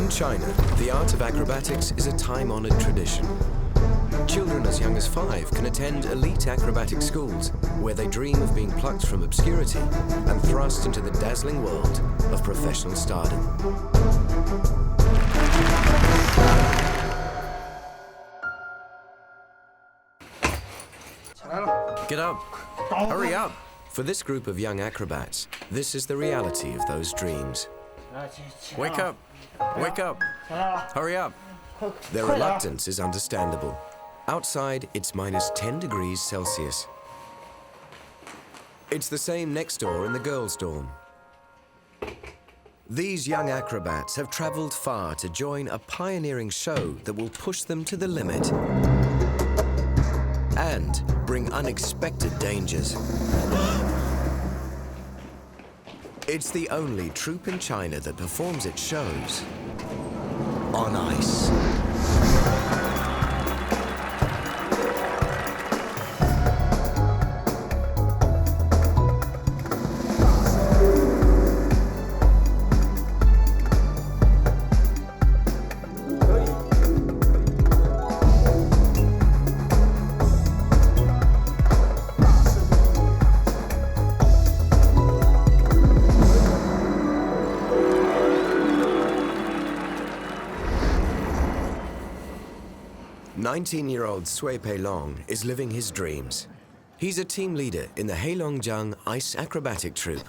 In China, the art of acrobatics is a time-honored tradition. Children as young as 5 can attend elite acrobatic schools where they dream of being plucked from obscurity and thrust into the dazzling world of professional stardom. Get up! Hurry up! For this group of young acrobats, this is the reality of those dreams. Wake up! Wake up! Hurry up! Their reluctance is understandable. Outside, it's minus 10 degrees Celsius. It's the same next door in the girls' dorm. These young acrobats have traveled far to join a pioneering show that will push them to the limit and bring unexpected dangers. It's the only troupe in China that performs its shows on ice. Nineteen-year-old Sui Peilong is living his dreams. He's a team leader in the Heilongjiang Ice Acrobatic Troupe.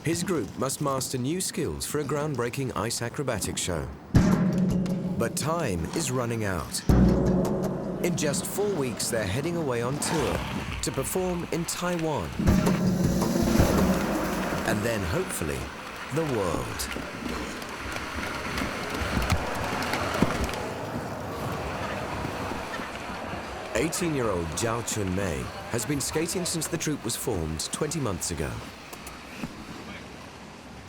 His group must master new skills for a groundbreaking ice acrobatic show. But time is running out. In just 4 weeks, they're heading away on tour to perform in Taiwan. And then, hopefully, the world. 18-year-old Zhao Chunmei has been skating since the troupe was formed 20 months ago.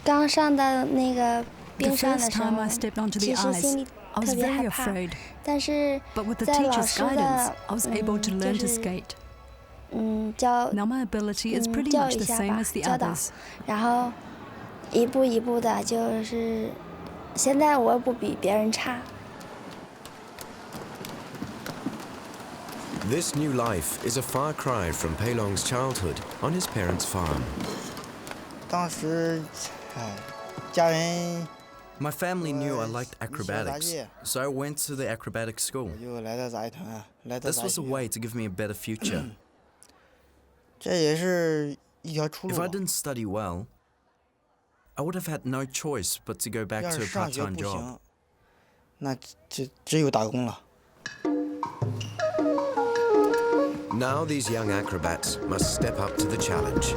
刚上到那个 The 冰上的 first 时候 time I stepped onto， the 其实 ice, 心里 I was 特别 very 害怕， afraid. 但是 But with the 在老 teacher's 师 guidance, 的 I was able to learn 就 to 是 skate. 教 Now my ability is pretty 教 much 一 the 下 same 吧， as the 教导， others. 然后一步一步的，就是现在我不比别人差。 This new life is a far cry from Peilong's childhood on his parents' farm. 当时，家人 My family knew I liked acrobatics, so I went to the acrobatic school. 就来到杂技团，来到 This 杂 was 技 a 学 way to give me a better future. 这也是一条出 If 路 I 吧。 didn't study well, I would have had no choice but to go back 要 to 是 a 上学 part-time 不 job. 行，那只有打工了。 Now these young acrobats must step up to the challenge.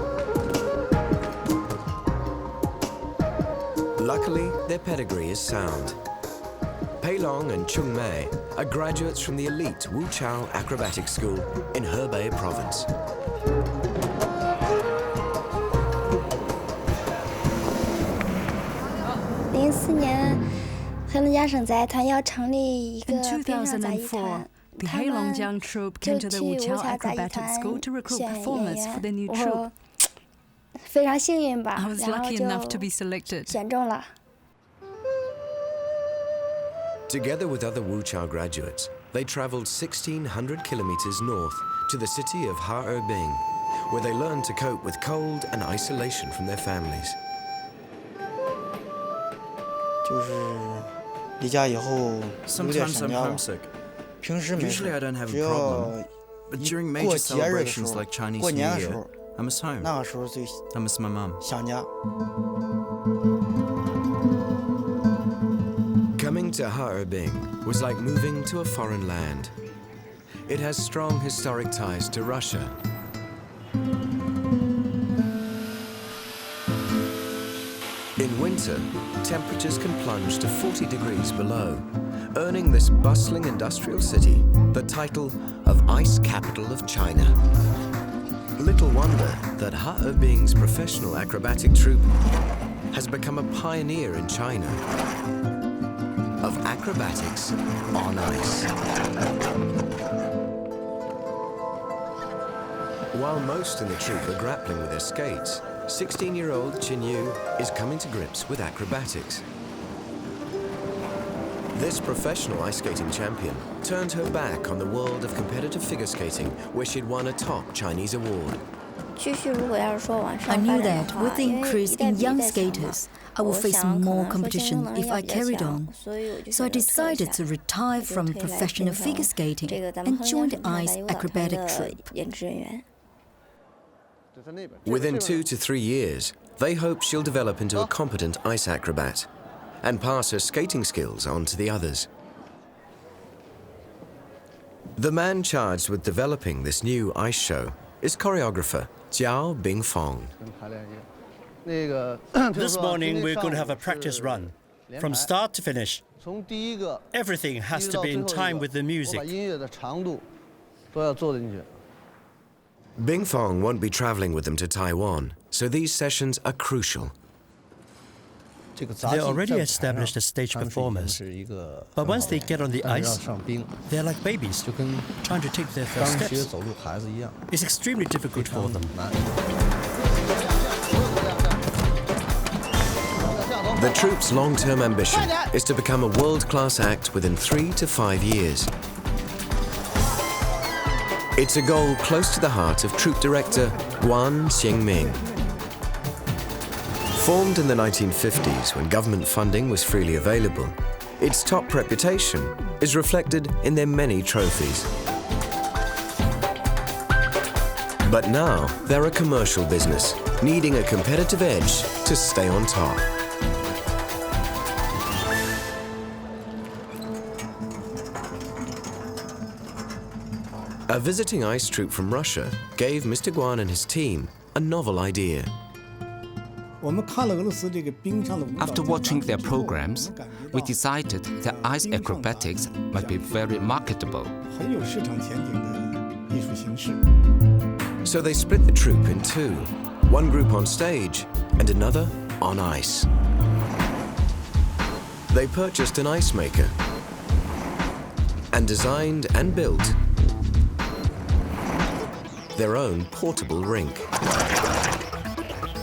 Luckily, their pedigree is sound. Peilong and Chung Mei are graduates from the elite Wuchao Acrobatic School in Hebei Province. 04年，黑龙江省杂技团要成立一个 In 冰上杂技团。 2004, the 他们 Heilongjiang troupe 就 came 去 to the 武 Wuchao 桥杂技 Acrobatic 团 School to recruit 选演 performers for the 员， new 我 troupe. 非常幸运吧， I was 然后 lucky enough to be 就 selected. 选中了。 Together with other Wuchao graduates, they traveled 1,600 kilometers north to the city of Harbin, where they learned to cope with cold and isolation from their families. 就是离家以后有点 Sometimes 想 I'm 家了。 homesick. 平时没 Usually I 事， don't have 只 a 要 problem, but 一 during 过 major 节日的时 celebrations 候 like，Chinese 过 New 年的时 Year, 候， I miss home. 那个时候最 I miss my mum. 想家。 Coming to Harbin was like moving to a foreign land. It has strong historic ties to Russia. In winter, temperatures can plunge to 40 degrees below, earning this bustling industrial city the title of Ice Capital of China. Little wonder that Harbin's professional acrobatic troupe has become a pioneer in China of acrobatics on ice. While most in the troupe are grappling with their skates, 16-year-old Qin Yu is coming to grips with acrobatics. This professional ice skating champion turned her back on the world of competitive figure skating, where she'd won a top Chinese award. I knew that with the increase in young skaters, I would face more competition if I carried on. So I decided to retire from professional figure skating and join the ice acrobatic troupe. Within 2 to 3 years, they hope she'll develop into a competent ice acrobat and pass her skating skills on to the others. The man charged with developing this new ice show is choreographer Jiao Bingfong. This morning we're going to have a practice run. From start to finish, everything has to be in time with the music. Bingfong won't be traveling with them to Taiwan, so these sessions are crucial. They're already established as stage performers, but once they get on the ice, they're like babies, trying to take their first steps. It's extremely difficult for them. The troupe's long-term ambition is to become a world-class act within 3 to 5 years. It's a goal close to the heart of troupe director Guan Xingming. Formed in the 1950s when government funding was freely available, its top reputation is reflected in their many trophies. But now they're a commercial business, needing a competitive edge to stay on top. A visiting ice troupe from Russia gave Mr. Guan and his team a novel idea. After watching their programs, we decided that ice acrobatics might be very marketable. So they split the troupe in two, one group on stage and another on ice. They purchased an ice maker and designed and built their own portable rink.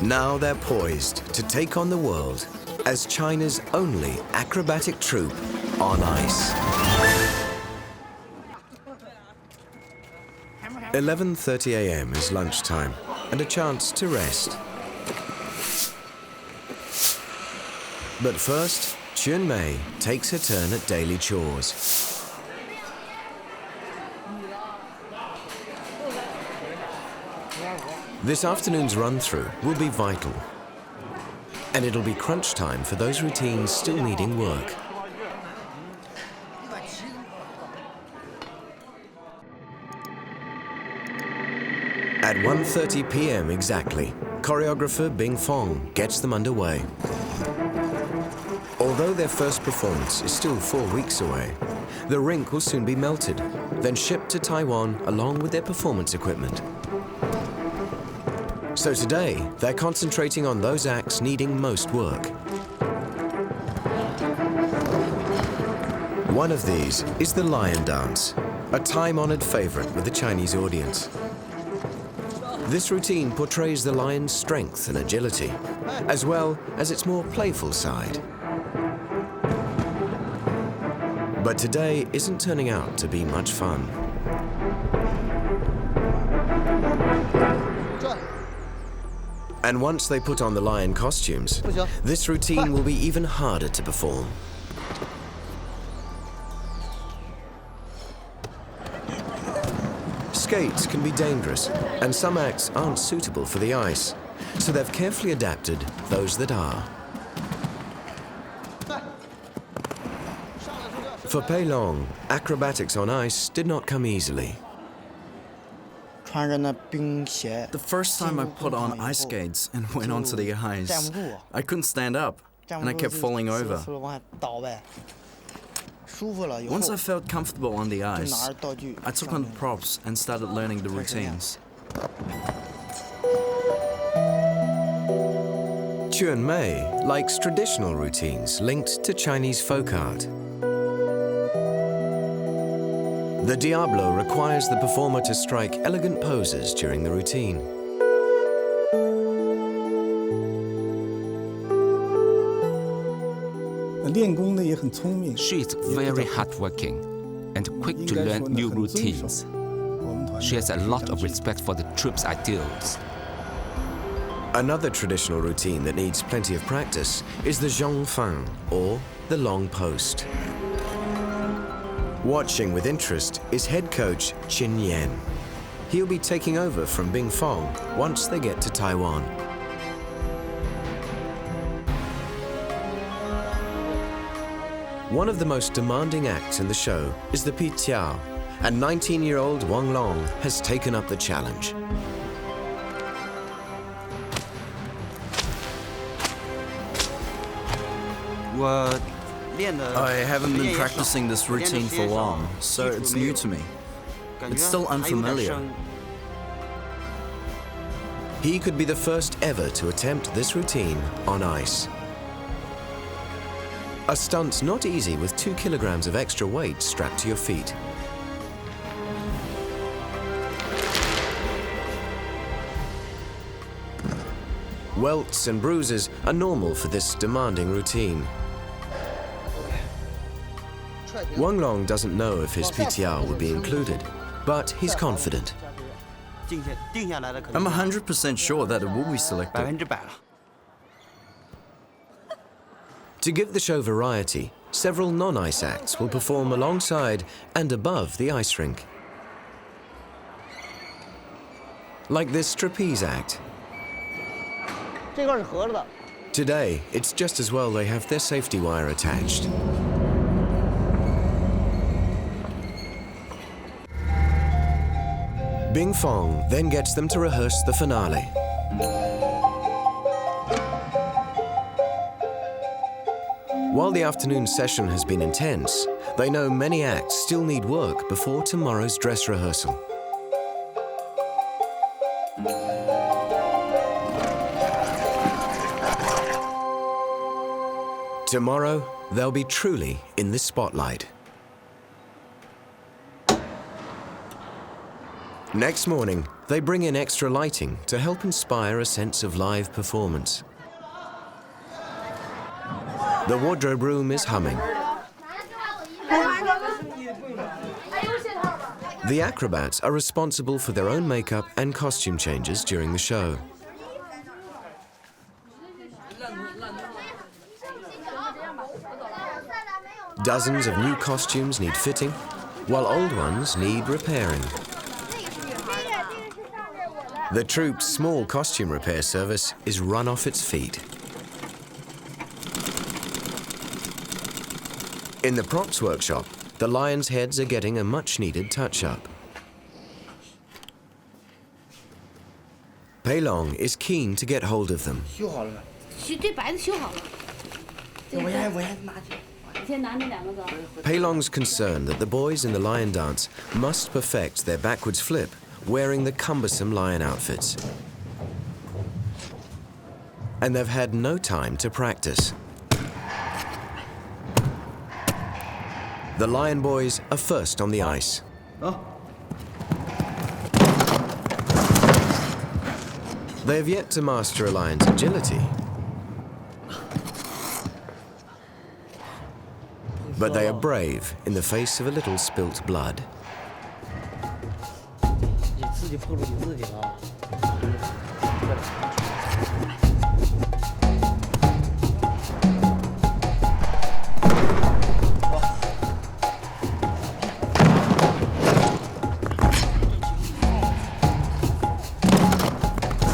Now they're poised to take on the world as China's only acrobatic troupe on ice. 11:30 a.m. is lunchtime and a chance to rest. But first, Chun Mei takes her turn at daily chores. This afternoon's run-through will be vital, and it'll be crunch time for those routines still needing work. At 1:30 p.m. exactly, choreographer Bing Fong gets them underway. Although their first performance is still 4 weeks away, the rink will soon be melted, then shipped to Taiwan along with their performance equipment. So today, they're concentrating on those acts needing most work. One of these is the Lion Dance, a time-honored favorite with the Chinese audience. This routine portrays the lion's strength and agility, as well as its more playful side. But today isn't turning out to be much fun. And once they put on the lion costumes, this routine will be even harder to perform. Skates can be dangerous, and some acts aren't suitable for the ice, so they've carefully adapted those that are. For Pei Long, acrobatics on ice did not come easily. The first time I put on ice skates and went onto the ice, I couldn't stand up, and I kept falling over. Once I felt comfortable on the ice, I took on the props and started learning the routines. Chun Mei likes traditional routines linked to Chinese folk art. The Diablo requires the performer to strike elegant poses during the routine. She is very hardworking and quick to learn new routines. She has a lot of respect for the troup's ideals. Another traditional routine that needs plenty of practice is the zhongfang, or the long post. Watching with interest is head coach Qin Yan. He'll be taking over from Bing Fong once they get to Taiwan. One of the most demanding acts in the show is the Pi Tiao, and 19-year-old Wang Long has taken up the challenge. I haven't been practicing this routine for long, so it's new to me. It's still unfamiliar. He could be the first ever to attempt this routine on ice. A stunt not easy with 2 kilograms of extra weight strapped to your feet. Welts and bruises are normal for this demanding routine. Wang Long doesn't know if his PTR will be included, but he's confident. I'm 100% sure that it will be selected. To give the show variety, several non-ice acts will perform alongside and above the ice rink. Like this trapeze act. Today, it's just as well they have their safety wire attached. Bing Fong then gets them to rehearse the finale. While the afternoon session has been intense, they know many acts still need work before tomorrow's dress rehearsal. Tomorrow, they'll be truly in the spotlight. Next morning, they bring in extra lighting to help inspire a sense of live performance. The wardrobe room is humming. The acrobats are responsible for their own makeup and costume changes during the show. Dozens of new costumes need fitting, while old ones need repairing. The troupe's small costume repair service is run off its feet. In the props workshop, the lions' heads are getting a much-needed touch-up. Pei Long is keen to get hold of them. Pei Long's concerned that the boys in the lion dance must perfect their backwards flip wearing the cumbersome lion outfits. And they've had no time to practice. The lion boys are first on the ice. They have yet to master a lion's agility. But they are brave in the face of a little spilt blood.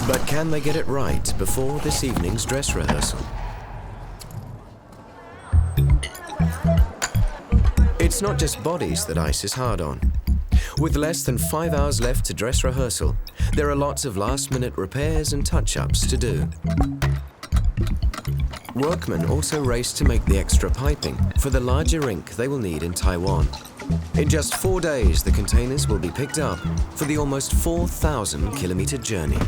But can they get it right before this evening's dress rehearsal? It's not just bodies that ice is hard on. With less than 5 hours left to dress rehearsal, there are lots of last-minute repairs and touch-ups to do. Workmen also race to make the extra piping for the larger rink they will need in Taiwan. In just 4 days, the containers will be picked up for the almost 4,000-kilometer journey.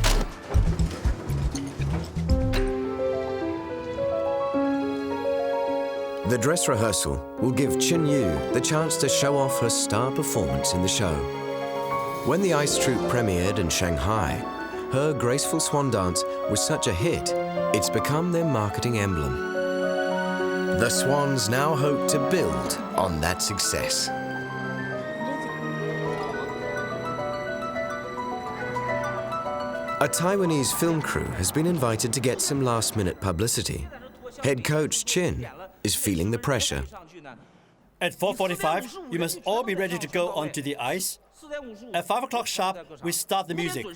The dress rehearsal will give Qin Yu the chance to show off her star performance in the show. When the ice troupe premiered in Shanghai, her graceful swan dance was such a hit, it's become their marketing emblem. The Swans now hope to build on that success. A Taiwanese film crew has been invited to get some last-minute publicity. Head coach Chin is feeling the pressure. At 4:45, you must all be ready to go onto the ice. At 5 o'clock sharp, we start the music.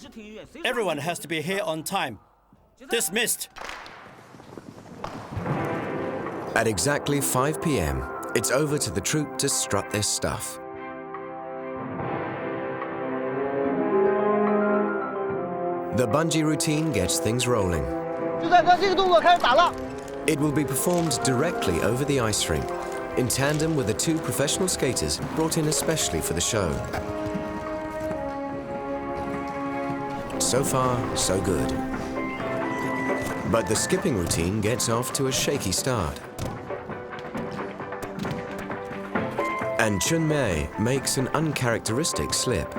Everyone has to be here on time. Dismissed. At exactly 5 p.m., it's over to the troupe to strut their stuff. The bungee routine gets things rolling. It will be performed directly over the ice rink, in tandem with the 2 professional skaters brought in especially for the show. So far, so good. But the skipping routine gets off to a shaky start. And Chun Mei makes an uncharacteristic slip.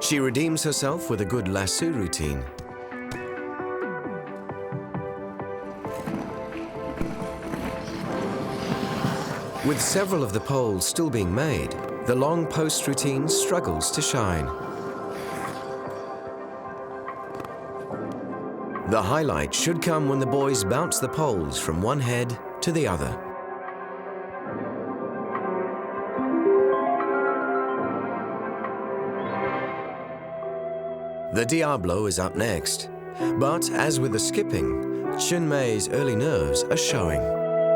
She redeems herself with a good lasso routine. With several of the poles still being made, the long post routine struggles to shine. The highlight should come when the boys bounce the poles from one head to the other. The Diablo is up next, but as with the skipping, Chun Mei's early nerves are showing,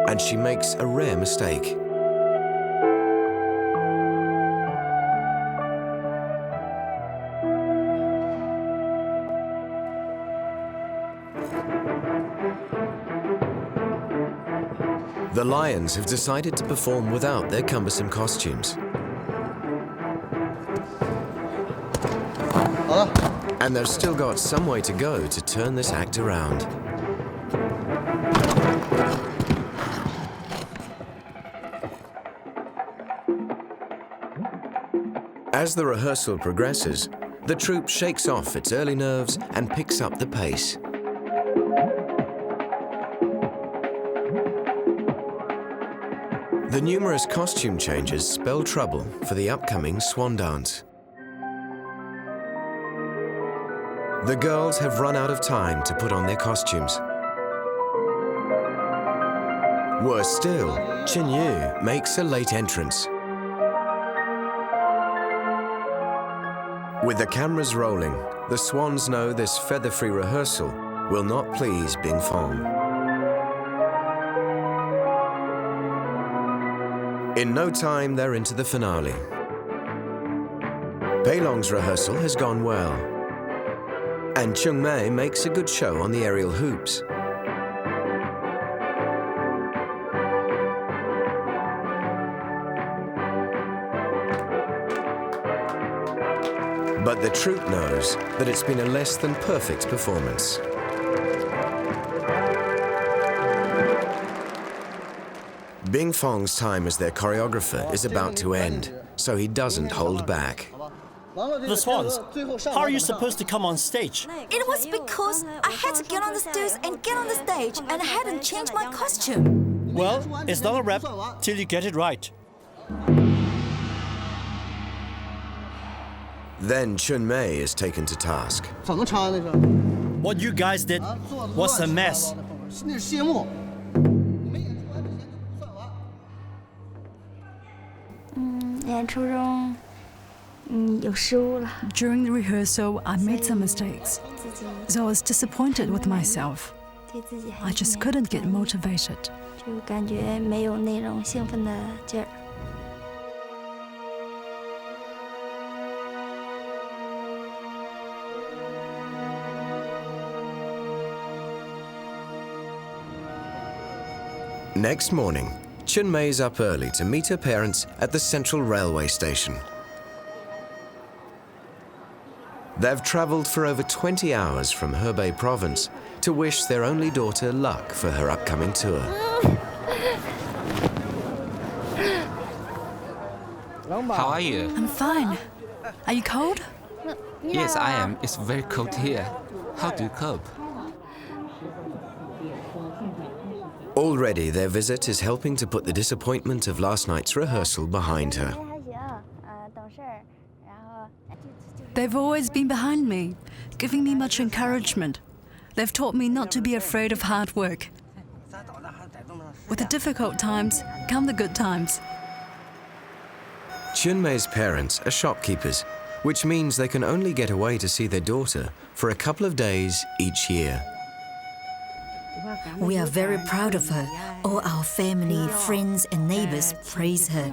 and she makes a rare mistake. The Lions have decided to perform without their cumbersome costumes. And they've still got some way to go to turn this act around. As the rehearsal progresses, the troupe shakes off its early nerves and picks up the pace. The numerous costume changes spell trouble for the upcoming Swan Dance. The girls have run out of time to put on their costumes. Worse still, Chen Yu makes a late entrance. With the cameras rolling, the Swans know this feather-free rehearsal will not please Bing Fong. In no time, they're into the finale. Pei Long's rehearsal has gone well, and Chung Mei makes a good show on the aerial hoops. But the troupe knows that it's been a less than perfect performance. Bing Fong's time as their choreographer is about to end, so he doesn't hold back. The Swans, how are you supposed to come on stage? It was because I had to get on the stairs and get on the stage, and I hadn't changed my costume. Well, it's not a rap till you get it right. Then Chun Mei is taken to task. What you guys did was a mess. During the rehearsal, I made some mistakes, so I was disappointed with myself. I just couldn't get motivated. Next morning, Chun Mei's up early to meet her parents at the Central Railway Station. They've traveled for over 20 hours from Hebei province to wish their only daughter luck for her upcoming tour. How are you? I'm fine. Are you cold? Yes, I am. It's very cold here. How do you cope? Already, their visit is helping to put the disappointment of last night's rehearsal behind her. They've always been behind me, giving me much encouragement. They've taught me not to be afraid of hard work. With the difficult times come the good times. Chunmei's parents are shopkeepers, which means they can only get away to see their daughter for a couple of days each year. We are very proud of her. All our family, friends and neighbors praise her.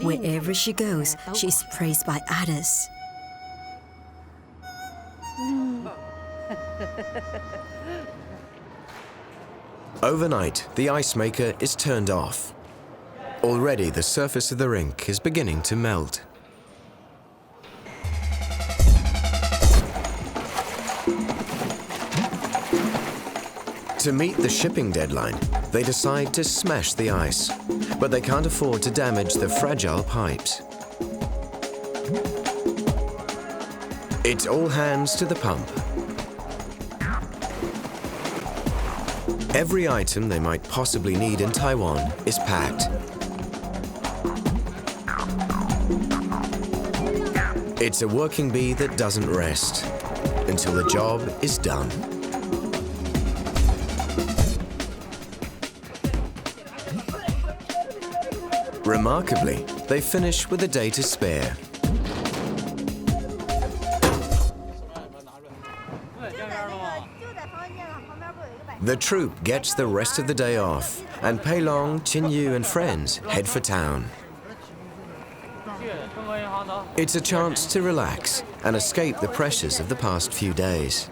Wherever she goes, she is praised by others. Overnight, the ice maker is turned off. Already, the surface of the rink is beginning to melt. To meet the shipping deadline, they decide to smash the ice, but they can't afford to damage the fragile pipes. It's all hands to the pump. Every item they might possibly need in Taiwan is packed. It's a working bee that doesn't rest until the job is done. Remarkably, they finish with a day to spare. The troupe gets the rest of the day off, and Pei Long, Qin Yu and friends head for town. It's a chance to relax and escape the pressures of the past few days,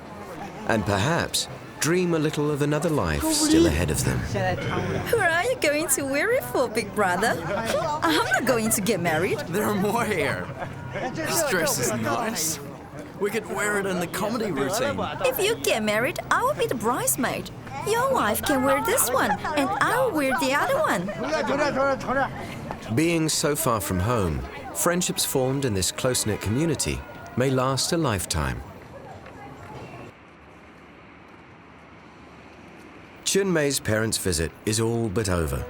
and perhaps dream a little of another life still ahead of them. Where are you going to wear it for, big brother? I'm not going to get married. There are more here. This dress is nice. We could wear it in the comedy routine. If you get married, I will be the bridesmaid. Your wife can wear this one, and I will wear the other one. Being so far from home, friendships formed in this close-knit community may last a lifetime. Chunmei's parents' visit is all but over.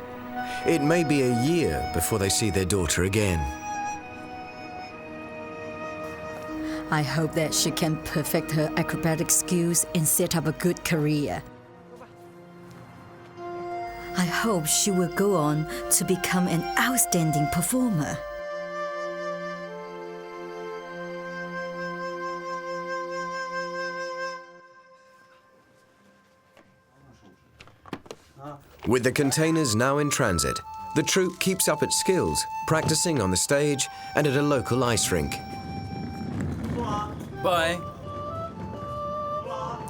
It may be a year before they see their daughter again. I hope that she can perfect her acrobatic skills and set up a good career. I hope she will go on to become an outstanding performer. With the containers now in transit, the troupe keeps up its skills, practicing on the stage and at a local ice rink. Bye.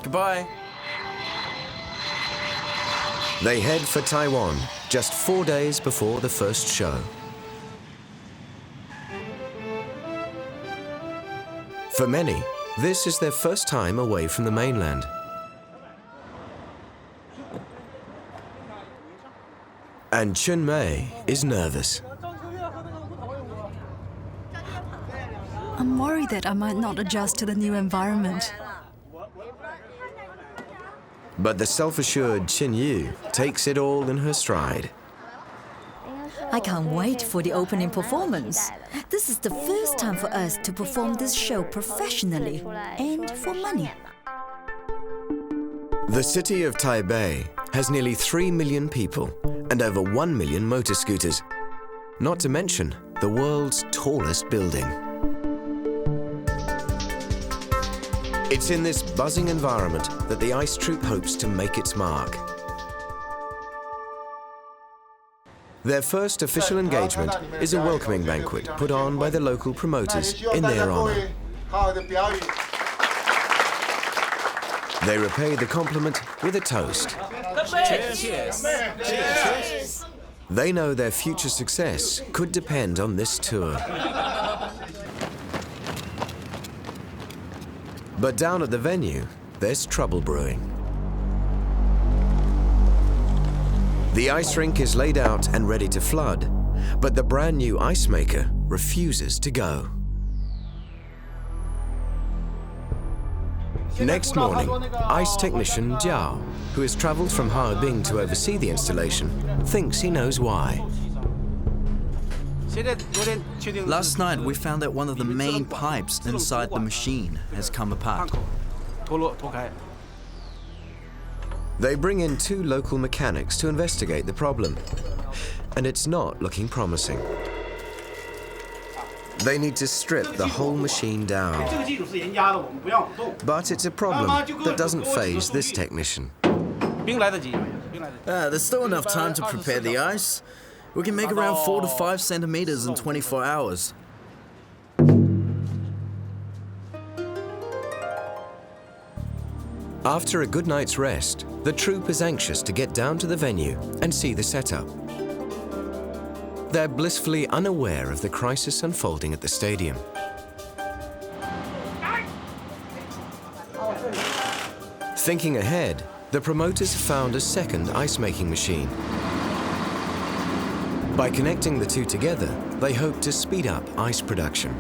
Goodbye. They head for Taiwan just 4 days before the first show. For many, this is their first time away from the mainland. And Chunmei is nervous. I'm worried that I might not adjust to the new environment. But the self-assured Qin Yu takes it all in her stride. I can't wait for the opening performance. This is the first time for us to perform this show professionally and for money. The city of Taipei has nearly 3 million people and over 1 million motor scooters, not to mention the world's tallest building. It's in this buzzing environment that the ice troupe hopes to make its mark. Their first official engagement is a welcoming banquet put on by the local promoters in their honor. They repay the compliment with a toast. Cheers. Cheers. They know their future success could depend on this tour. But down at the venue, there's trouble brewing. The ice rink is laid out and ready to flood, but the brand new ice maker refuses to go. Next morning, ice technician Jiao, who has traveled from Harbin to oversee the installation, thinks he knows why. Last night, we found that one of the main pipes inside the machine has come apart. They bring in 2 local mechanics to investigate the problem, and it's not looking promising. They need to strip the whole machine down. But it's a problem that doesn't faze this technician. There's still enough time to prepare the ice. We can make around 4 to 5 centimeters in 24 hours. After a good night's rest, the troupe is anxious to get down to the venue and see the setup. They're blissfully unaware of the crisis unfolding at the stadium. Thinking ahead, the promoters found a second ice-making machine. By connecting the 2 together, they hope to speed up ice production.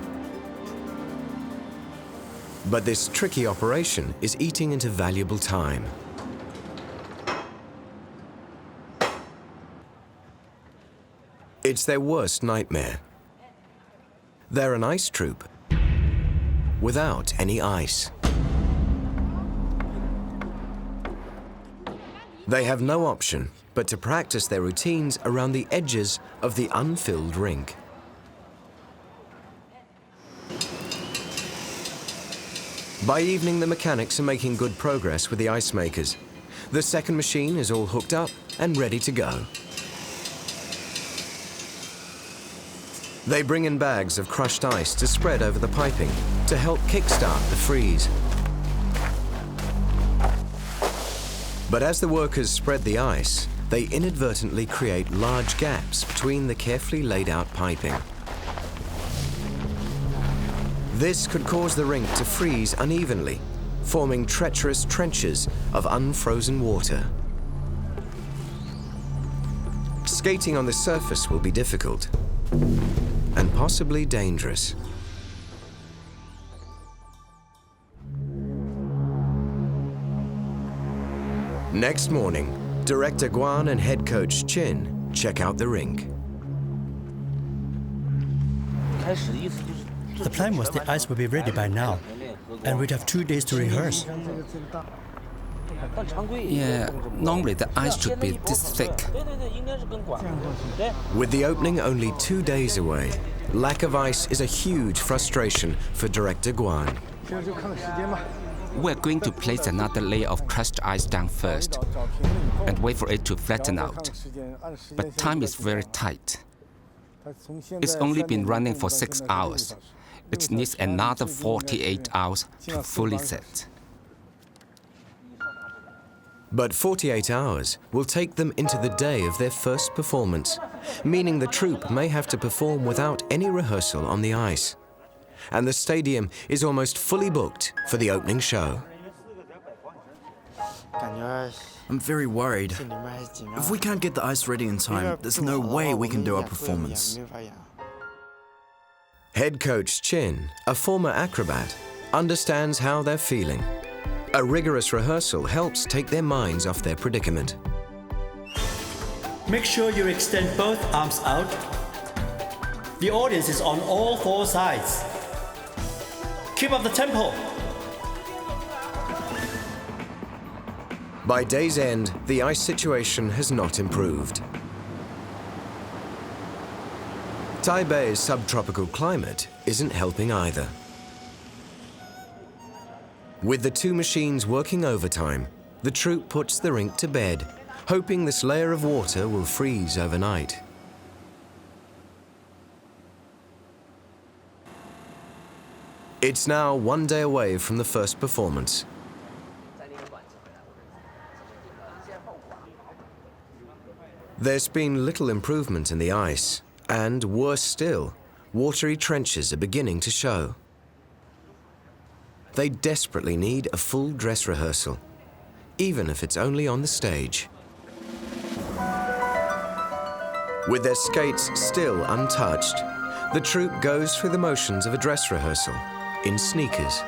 But this tricky operation is eating into valuable time. It's their worst nightmare. They're an ice troupe without any ice. They have no option but to practice their routines around the edges of the unfilled rink. By evening, the mechanics are making good progress with the ice makers. The second machine is all hooked up and ready to go. They bring in bags of crushed ice to spread over the piping to help kickstart the freeze. But as the workers spread the ice, they inadvertently create large gaps between the carefully laid out piping. This could cause the rink to freeze unevenly, forming treacherous trenches of unfrozen water. Skating on the surface will be difficult and possibly dangerous. Next morning, Director Guan and head coach Chin check out the rink. The plan was the ice would be ready by now, and we'd have 2 days to rehearse. Yeah, normally the ice should be this thick. With the opening only 2 days away, lack of ice is a huge frustration for Director Guan. We're going to place another layer of crushed ice down first and wait for it to flatten out. But time is very tight. It's only been running for 6 hours. It needs another 48 hours to fully set. But 48 hours will take them into the day of their first performance, meaning the troupe may have to perform without any rehearsal on the ice. And the stadium is almost fully booked for the opening show. I'm very worried. If we can't get the ice ready in time, there's no way we can do our performance. Head coach Chin, a former acrobat, understands how they're feeling. A rigorous rehearsal helps take their minds off their predicament. Make sure you extend both arms out. The audience is on all 4 sides. Keep up the tempo. By day's end, the ice situation has not improved. Taipei's subtropical climate isn't helping either. With the 2 machines working overtime, the troupe puts the rink to bed, hoping this layer of water will freeze overnight. It's now 1 day away from the first performance. There's been little improvement in the ice, and worse still, watery trenches are beginning to show. They desperately need a full dress rehearsal, even if it's only on the stage. With their skates still untouched, the troupe goes through the motions of a dress rehearsal in sneakers.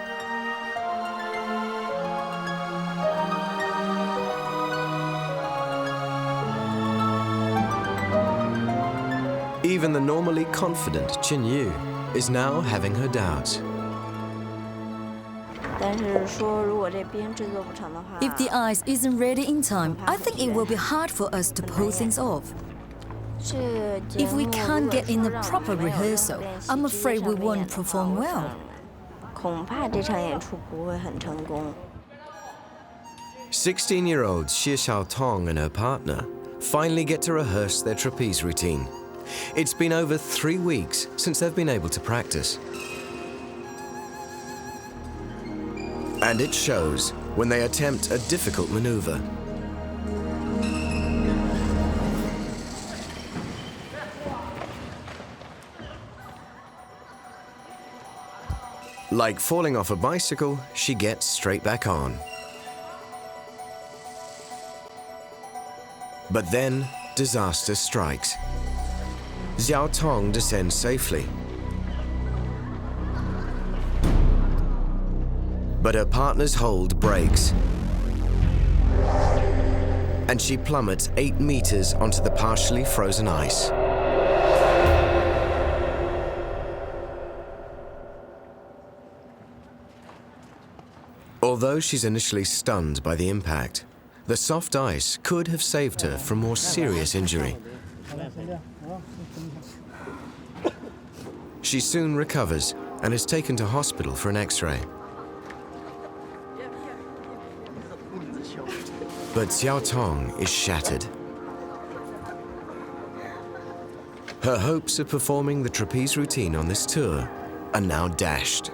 Even the normally confident Qin Yu is now having her doubts. If the ice isn't ready in time, I think it will be hard for us to pull things off. If we can't get in the proper rehearsal, I'm afraid we won't perform well. 16-year-old Xie Xiaotong and her partner finally get to rehearse their trapeze routine. It's been over 3 weeks since they've been able to practice. And it shows when they attempt a difficult maneuver. Like falling off a bicycle, she gets straight back on. But then, disaster strikes. Xiao Tong descends safely. But her partner's hold breaks. And she plummets 8 meters onto the partially frozen ice. Although she's initially stunned by the impact, the soft ice could have saved her from more serious injury. She soon recovers and is taken to hospital for an X-ray. But Xiao Tong is shattered. Her hopes of performing the trapeze routine on this tour are now dashed.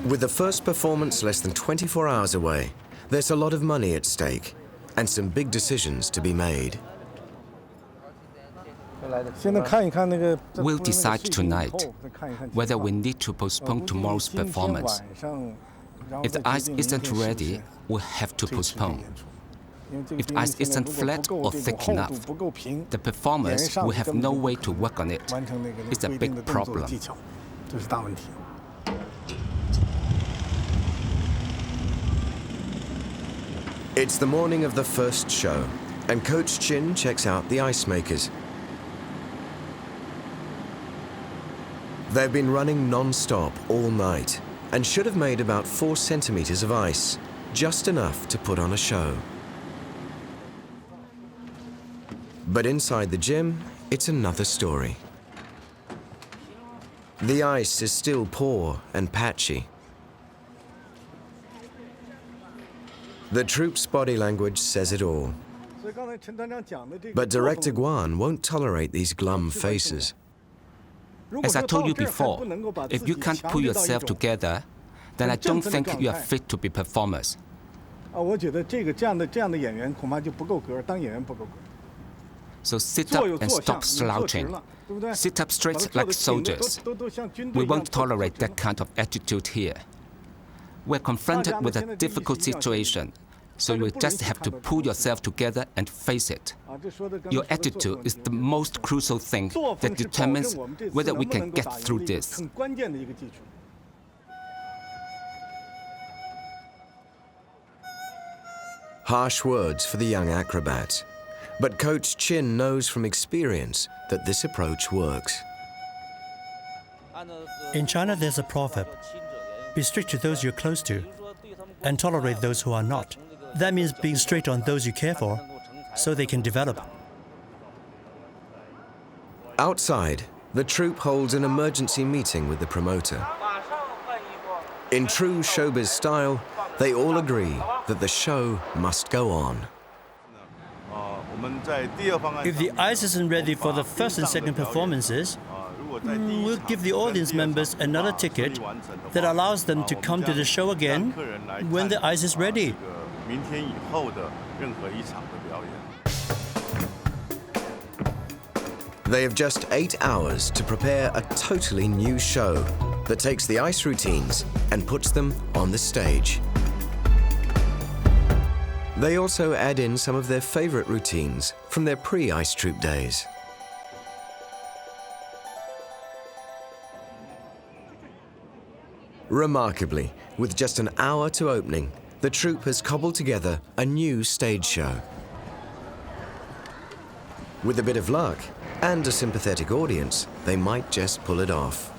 With the first performance less than 24 hours away, there's a lot of money at stake and some big decisions to be made. We'll decide tonight whether we need to postpone tomorrow's performance. If the ice isn't ready, we'll have to postpone. If the ice isn't flat or thick enough, the performers will have no way to work on it. It's a big problem. It's the morning of the first show, and Coach Chin checks out the ice makers. They've been running non-stop all night and should have made about 4 centimeters of ice, just enough to put on a show. But inside the gym, it's another story. The ice is still poor and patchy. The troupe's body language says it all. But Director Guan won't tolerate these glum faces. As I told you before, if you can't pull yourself together, then I don't think you are fit to be performers. So sit up and stop slouching. Sit up straight like soldiers. We won't tolerate that kind of attitude here. We're confronted with a difficult situation, so you just have to pull yourself together and face it. Your attitude is the most crucial thing that determines whether we can get through this. Harsh words for the young acrobats, but Coach Chin knows from experience that this approach works. In China, there's a proverb: be strict to those you're close to, and tolerate those who are not. That means being strict on those you care for, so they can develop. Outside, the troupe holds an emergency meeting with the promoter. In true showbiz style, they all agree that the show must go on. If the ice isn't ready for the first and second performances, we'll give the audience members another ticket that allows them to come to the show again when the ice is ready. They have just 8 hours to prepare a totally new show that takes the ice routines and puts them on the stage. They also add in some of their favorite routines from their pre-ice troupe days. Remarkably, with just an hour to opening, the troupe has cobbled together a new stage show. With a bit of luck and a sympathetic audience, they might just pull it off.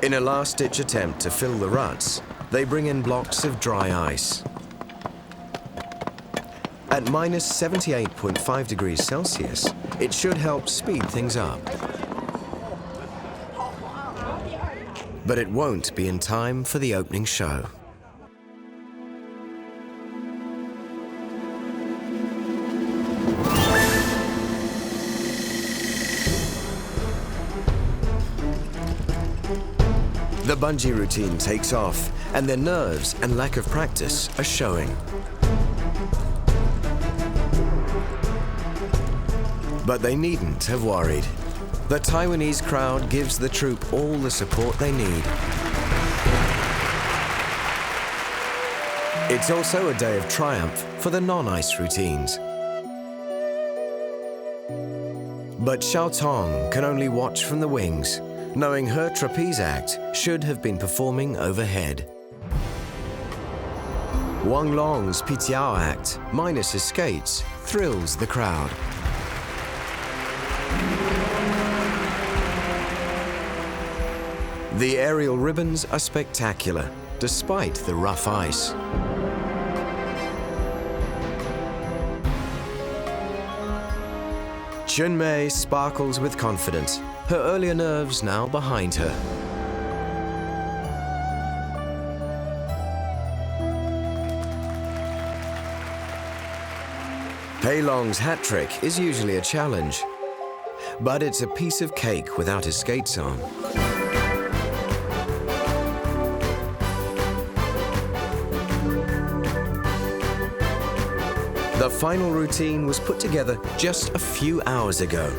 In a last-ditch attempt to fill the ruts, they bring in blocks of dry ice. At minus 78.5 degrees Celsius, it should help speed things up. But it won't be in time for the opening show. The bungee routine takes off, and their nerves and lack of practice are showing. But they needn't have worried. The Taiwanese crowd gives the troupe all the support they need. It's also a day of triumph for the non-ice routines. But Xiao Tong can only watch from the wings, knowing her trapeze act should have been performing overhead. Wang Long's Pitiao act, minus his skates, thrills the crowd. The aerial ribbons are spectacular, despite the rough ice. Chunmei sparkles with confidence, her earlier nerves now behind her. Pei Long's hat trick is usually a challenge, but it's a piece of cake without his skates on. The final routine was put together just a few hours ago.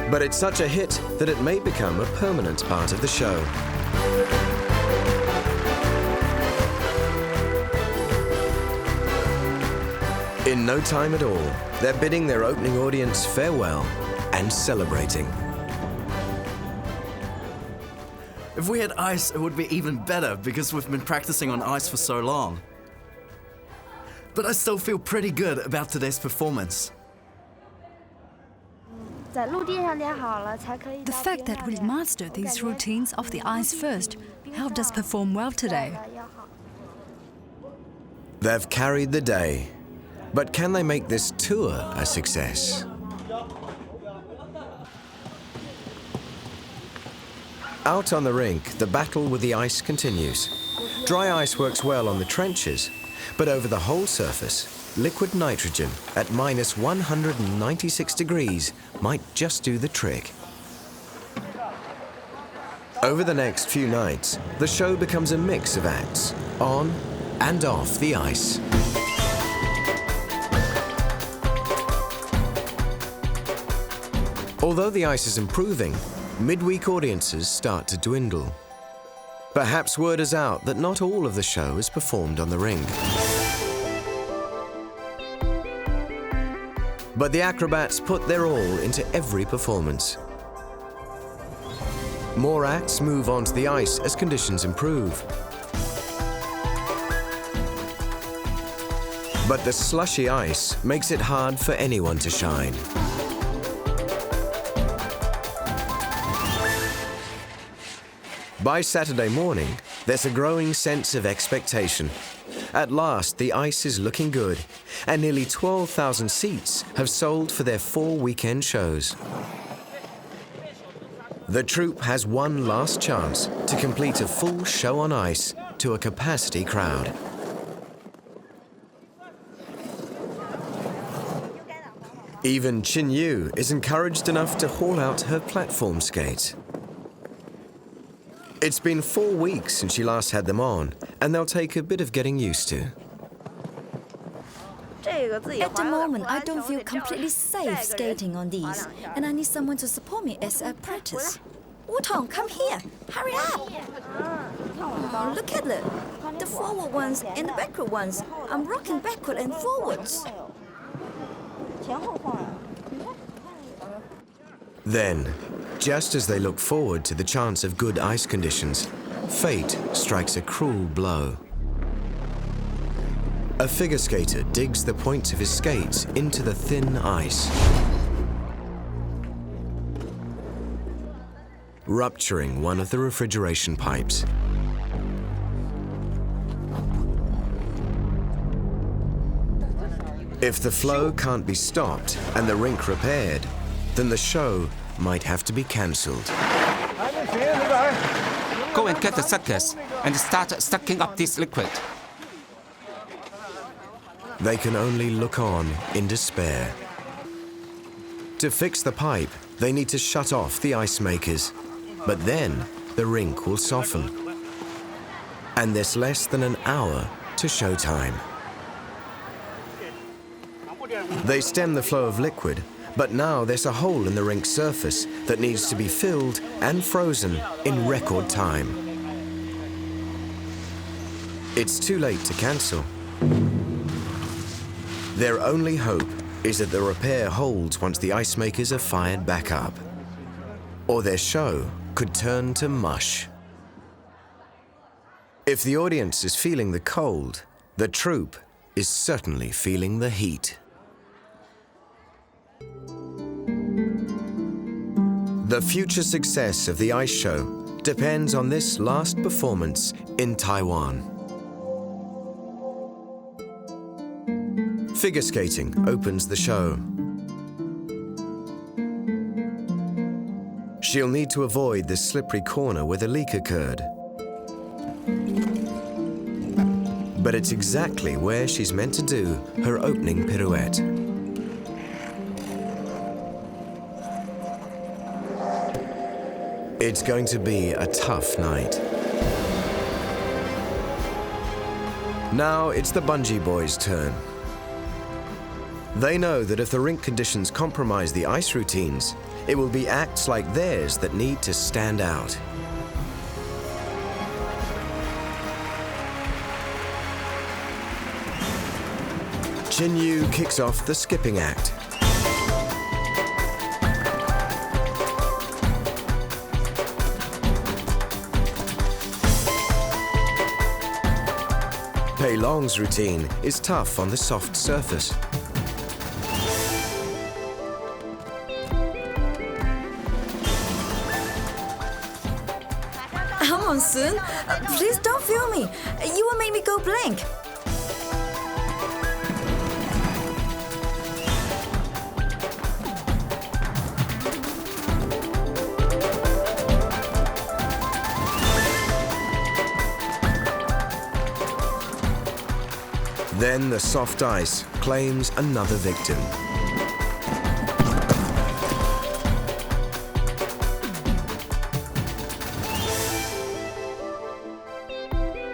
But it's such a hit that it may become a permanent part of the show. In no time at all, they're bidding their opening audience farewell and celebrating. If we had ice, it would be even better because we've been practicing on ice for so long. But I still feel pretty good about today's performance. The fact that we mastered these routines off the ice first helped us perform well today. They've carried the day, but can they make this tour a success? Out on the rink, the battle with the ice continues. Dry ice works well on the trenches, but over the whole surface, liquid nitrogen at minus 196 degrees might just do the trick. Over the next few nights, the show becomes a mix of acts, on and off the ice. Although the ice is improving, midweek audiences start to dwindle. Perhaps word is out that not all of the show is performed on the rink. But the acrobats put their all into every performance. More acts move onto the ice as conditions improve. But the slushy ice makes it hard for anyone to shine. By Saturday morning, there's a growing sense of expectation. At last, the ice is looking good, and nearly 12,000 seats have sold for their 4 weekend shows. The troupe has one last chance to complete a full show on ice to a capacity crowd. Even Chin Yu is encouraged enough to haul out her platform skates. It's been 4 weeks since she last had them on, and they'll take a bit of getting used to. At the moment, I don't feel completely safe skating on these, and I need someone to support me as I practice. Wutong, come here. Hurry up. Oh, look at it. The forward ones and the backward ones. I'm rocking backward and forwards. Then, just as they look forward to the chance of good ice conditions, fate strikes a cruel blow. A figure skater digs the points of his skates into the thin ice, rupturing one of the refrigeration pipes. If the flow can't be stopped and the rink repaired, then the show might have to be cancelled. Go and get the circus and start sucking up this liquid. They can only look on in despair. To fix the pipe, they need to shut off the ice makers. But then, the rink will soften. And there's less than an hour to showtime. They stem the flow of liquid, but now there's a hole in the rink's surface that needs to be filled and frozen in record time. It's too late to cancel. Their only hope is that the repair holds once the ice makers are fired back up. Or their show could turn to mush. If the audience is feeling the cold, the troupe is certainly feeling the heat. The future success of the ice show depends on this last performance in Taiwan. Figure skating opens the show. She'll need to avoid the slippery corner where the leak occurred. But it's exactly where she's meant to do her opening pirouette. It's going to be a tough night. Now it's the Bungee Boys' turn. They know that if the rink conditions compromise the ice routines, it will be acts like theirs that need to stand out. Jin Yu kicks off the skipping act. Pei Long's routine is tough on the soft surface. Come on, Sun. Please don't film me. You will make me go blank. Then the soft ice claims another victim.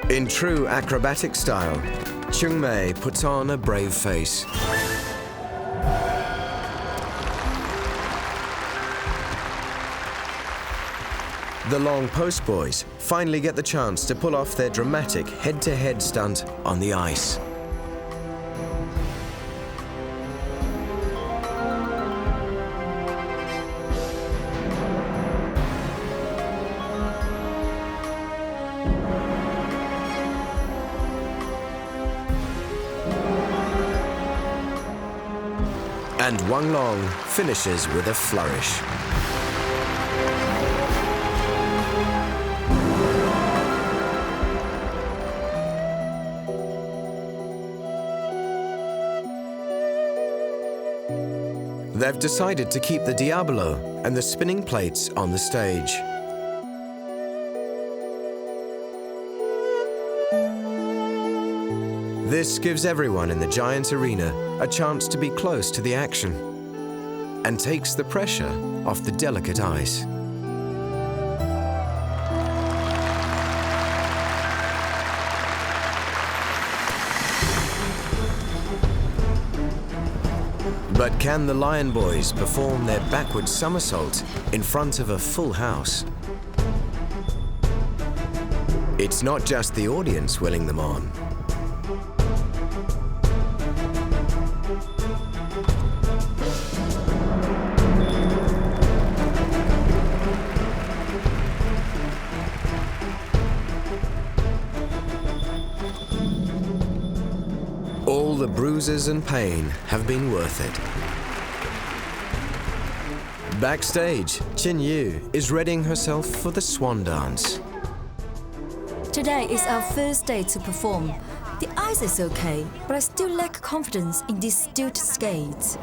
In true acrobatic style, Chung Mei puts on a brave face. The Long Post Boys finally get the chance to pull off their dramatic head-to-head stunt on the ice. And Wang Long finishes with a flourish. They've decided to keep the Diablo and the spinning plates on the stage. This gives everyone in the giant arena a chance to be close to the action and takes the pressure off the delicate ice. But can the Lion Boys perform their backward somersault in front of a full house? It's not just the audience willing them on. All the bruises and pain have been worth it. Backstage, Qin Yu is readying herself for the Swan Dance. Today is our first day to perform. The ice is okay, but I still lack confidence in these stilt skates.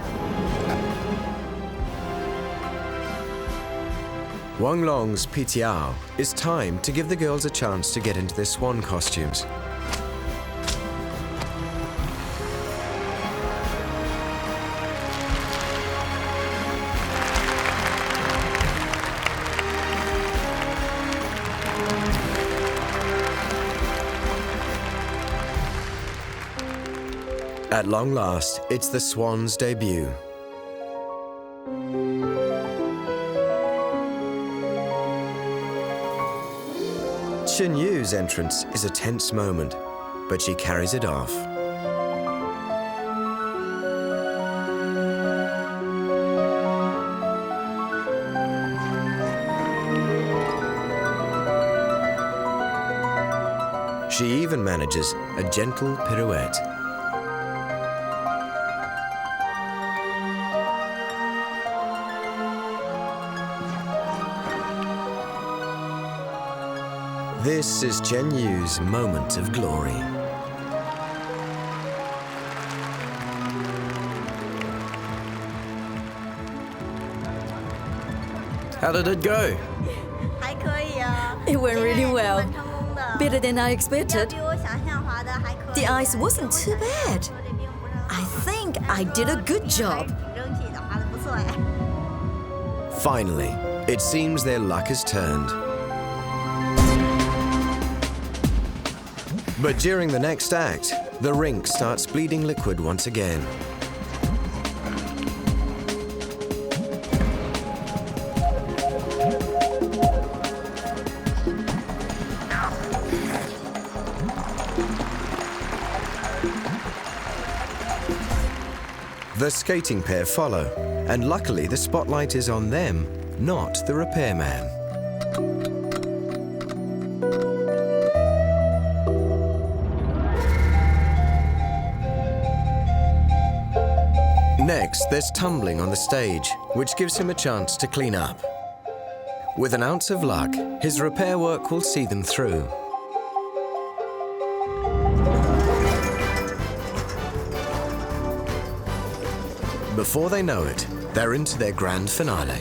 Wang Long's Pitiao is time to give the girls a chance to get into their swan costumes. At long last, it's the Swan's debut. Qin Yu's entrance is a tense moment, but she carries it off. She even manages a gentle pirouette. This is Qin Yu's moment of glory. How did it go? It went really well. Better than I expected. The ice wasn't too bad. I think I did a good job. Finally, it seems their luck has turned. But during the next act, the rink starts bleeding liquid once again. The skating pair follow, and luckily the spotlight is on them, not the repairman. Next, there's tumbling on the stage, which gives him a chance to clean up. With an ounce of luck, his repair work will see them through. Before they know it, they're into their grand finale.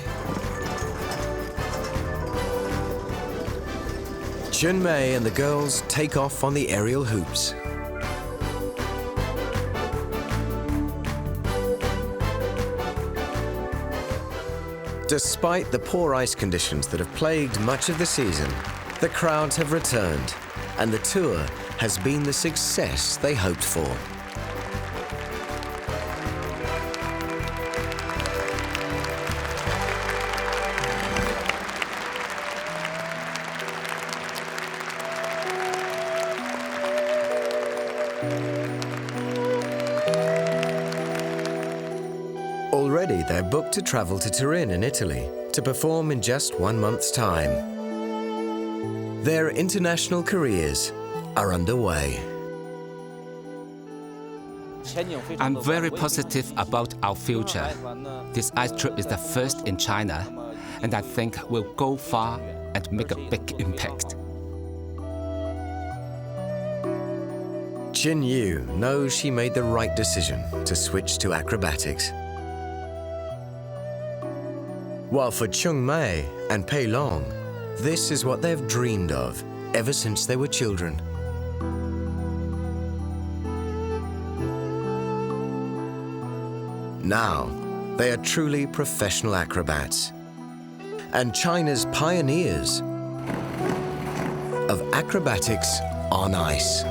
Chun Mei and the girls take off on the aerial hoops. Despite the poor ice conditions that have plagued much of the season, the crowds have returned, and the tour has been the success they hoped for. Already they're booked to travel to Turin in Italy to perform in just 1 month's time. Their international careers are underway. I'm very positive about our future. This ice trip is the first in China, and I think we'll go far and make a big impact. Qin Yu knows she made the right decision to switch to acrobatics. While for Chung Mei and Pei Long, this is what they've dreamed of ever since they were children. Now, they are truly professional acrobats and China's pioneers of acrobatics on ice.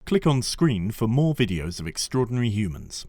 Click on screen for more videos of extraordinary humans.